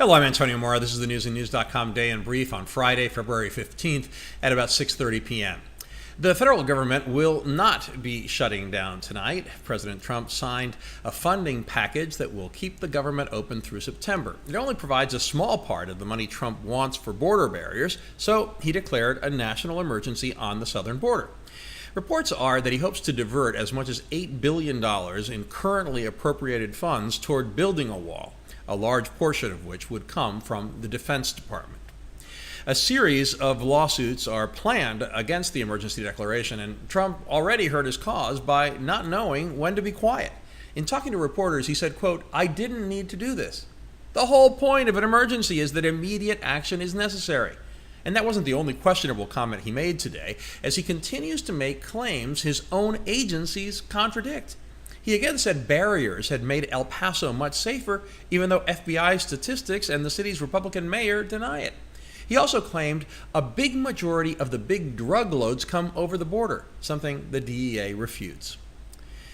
Hello, I'm Antonio Mora. This is the newsandnews.com Day in Brief on Friday, February 15th at about 6:30 p.m. The federal government will not be shutting down tonight. President Trump signed a funding package that will keep the government open through September. It only provides a small part of the money Trump wants for border barriers, so he declared a national emergency on the southern border. Reports are that he hopes to divert as much as $8 billion in currently appropriated funds toward building a wall, a large portion of which would come from the Defense Department. A series of lawsuits are planned against the emergency declaration, and Trump already hurt his cause by not knowing when to be quiet. In talking to reporters, he said, quote, "I didn't need to do this. The whole point of an emergency is that immediate action is necessary." And that wasn't the only questionable comment he made today, as he continues to make claims his own agencies contradict. He again said barriers had made El Paso much safer, even though FBI statistics and the city's Republican mayor deny it. He also claimed a big majority of the big drug loads come over the border, something the DEA refutes.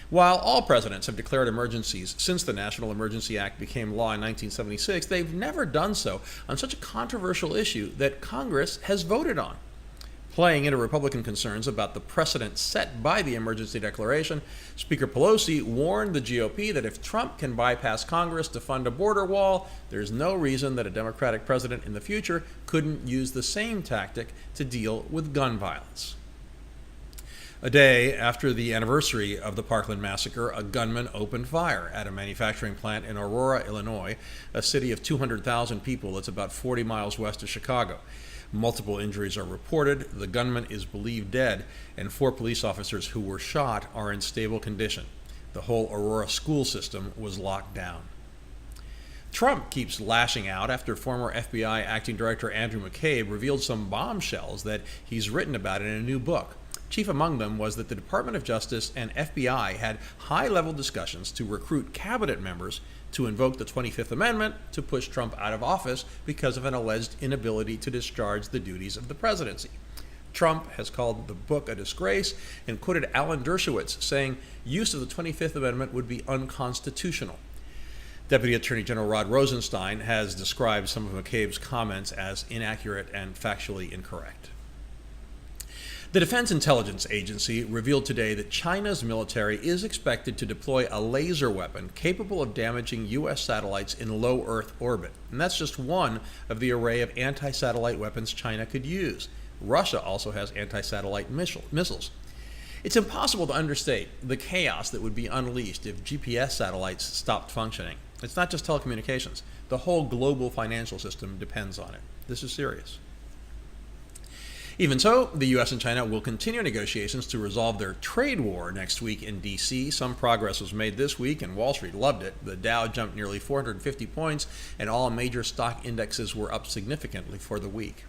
While all presidents have declared emergencies since the National Emergency Act became law in 1976, they've never done so on such a controversial issue that Congress has voted on. Playing into Republican concerns about the precedent set by the emergency declaration, Speaker Pelosi warned the GOP that if Trump can bypass Congress to fund a border wall, there's no reason that a Democratic president in the future couldn't use the same tactic to deal with gun violence. A day after the anniversary of the Parkland massacre, a gunman opened fire at a manufacturing plant in Aurora, Illinois, a city of 200,000 people that's about 40 miles west of Chicago. Multiple injuries are reported. The gunman is believed dead, and 4 police officers who were shot are in stable condition. The whole Aurora school system was locked down. Trump keeps lashing out after former FBI acting director Andrew McCabe revealed some bombshells that he's written about in a new book. Chief among them was that the Department of Justice and FBI had high-level discussions to recruit cabinet members to invoke the 25th Amendment to push Trump out of office because of an alleged inability to discharge the duties of the presidency. Trump has called the book a disgrace and quoted Alan Dershowitz saying use of the 25th Amendment would be unconstitutional. Deputy Attorney General Rod Rosenstein has described some of McCabe's comments as inaccurate and factually incorrect. The Defense Intelligence Agency revealed today that China's military is expected to deploy a laser weapon capable of damaging U.S. satellites in low Earth orbit. And that's just one of the array of anti-satellite weapons China could use. Russia also has anti-satellite missiles. It's impossible to understate the chaos that would be unleashed if GPS satellites stopped functioning. It's not just telecommunications. The whole global financial system depends on it. This is serious. Even so, the U.S. and China will continue negotiations to resolve their trade war next week in D.C. Some progress was made this week, and Wall Street loved it. The Dow jumped nearly 450 points, and all major stock indexes were up significantly for the week.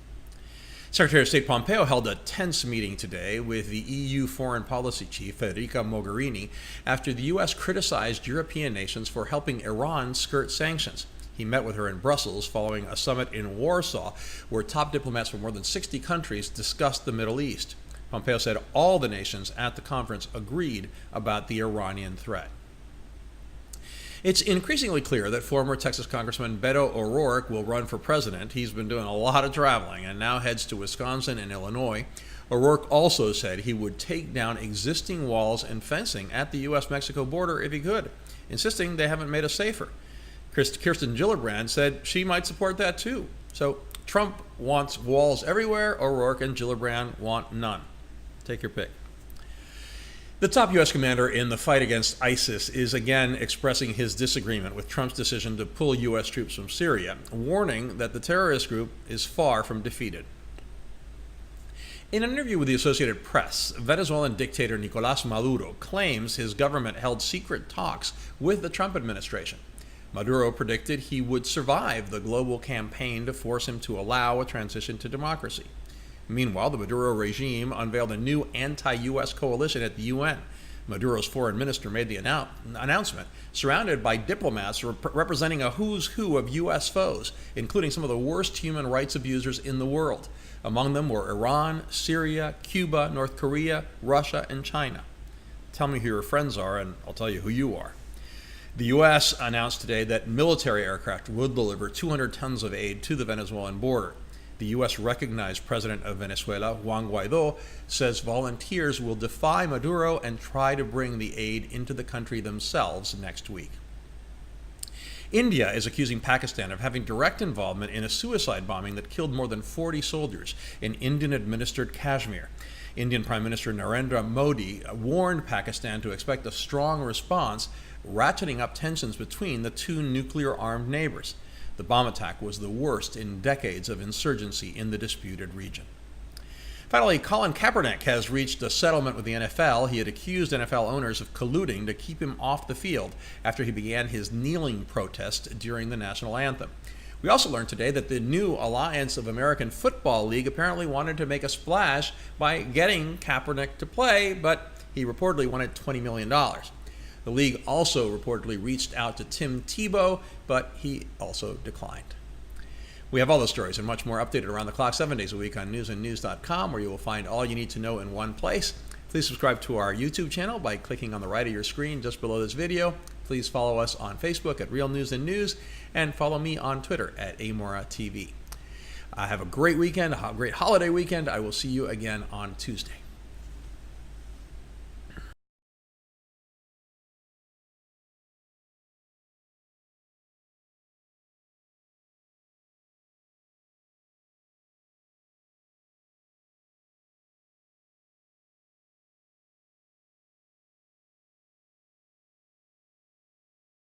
Secretary of State Pompeo held a tense meeting today with the EU foreign policy chief, Federica Mogherini, after the U.S. criticized European nations for helping Iran skirt sanctions. He met with her in Brussels following a summit in Warsaw, where top diplomats from more than 60 countries discussed the Middle East. Pompeo said all the nations at the conference agreed about the Iranian threat. It's increasingly clear that former Texas Congressman Beto ORourke will run for president. He's been doing a lot of traveling and now heads to Wisconsin and Illinois. ORourke also said he would take down existing walls and fencing at the U.S.-Mexico border if he could, insisting they haven't made us safer. Kirsten Gillibrand said she might support that too. So Trump wants walls everywhere. ORourke and Gillibrand want none. Take your pick. The top U.S. commander in the fight against ISIS is again expressing his disagreement with Trump's decision to pull U.S. troops from Syria, warning that the terrorist group is far from defeated. In an interview with the Associated Press, Venezuelan dictator Nicolás Maduro claims his government held secret talks with the Trump administration. Maduro predicted he would survive the global campaign to force him to allow a transition to democracy. Meanwhile, the Maduro regime unveiled a new anti-U.S. coalition at the UN. Maduro's foreign minister made the announcement, surrounded by diplomats representing a who's who of U.S. foes, including some of the worst human rights abusers in the world. Among them were Iran, Syria, Cuba, North Korea, Russia, and China. Tell me who your friends are, and I'll tell you who you are. The U.S. announced today that military aircraft would deliver 200 tons of aid to the Venezuelan border. The U.S. recognized President of Venezuela, Juan Guaido, says volunteers will defy Maduro and try to bring the aid into the country themselves next week. India is accusing Pakistan of having direct involvement in a suicide bombing that killed more than 40 soldiers in Indian-administered Kashmir. Indian Prime Minister Narendra Modi warned Pakistan to expect a strong response, ratcheting up tensions between the two nuclear-armed neighbors. The bomb attack was the worst in decades of insurgency in the disputed region. Finally, Colin Kaepernick has reached a settlement with the NFL. He had accused NFL owners of colluding to keep him off the field after he began his kneeling protest during the national anthem. We also learned today that the new Alliance of American Football League apparently wanted to make a splash by getting Kaepernick to play, but he reportedly wanted $20 million. The league also reportedly reached out to Tim Tebow, but he also declined. We have all those stories and much more updated around the clock 7 days a week on newsandnews.com, where you will find all you need to know in one place. Please subscribe to our YouTube channel by clicking on the right of your screen just below this video. Please follow us on Facebook at Real News and News, and follow me on Twitter at AMoraTV. Have a great weekend, a great holiday weekend. I will see you again on Tuesday.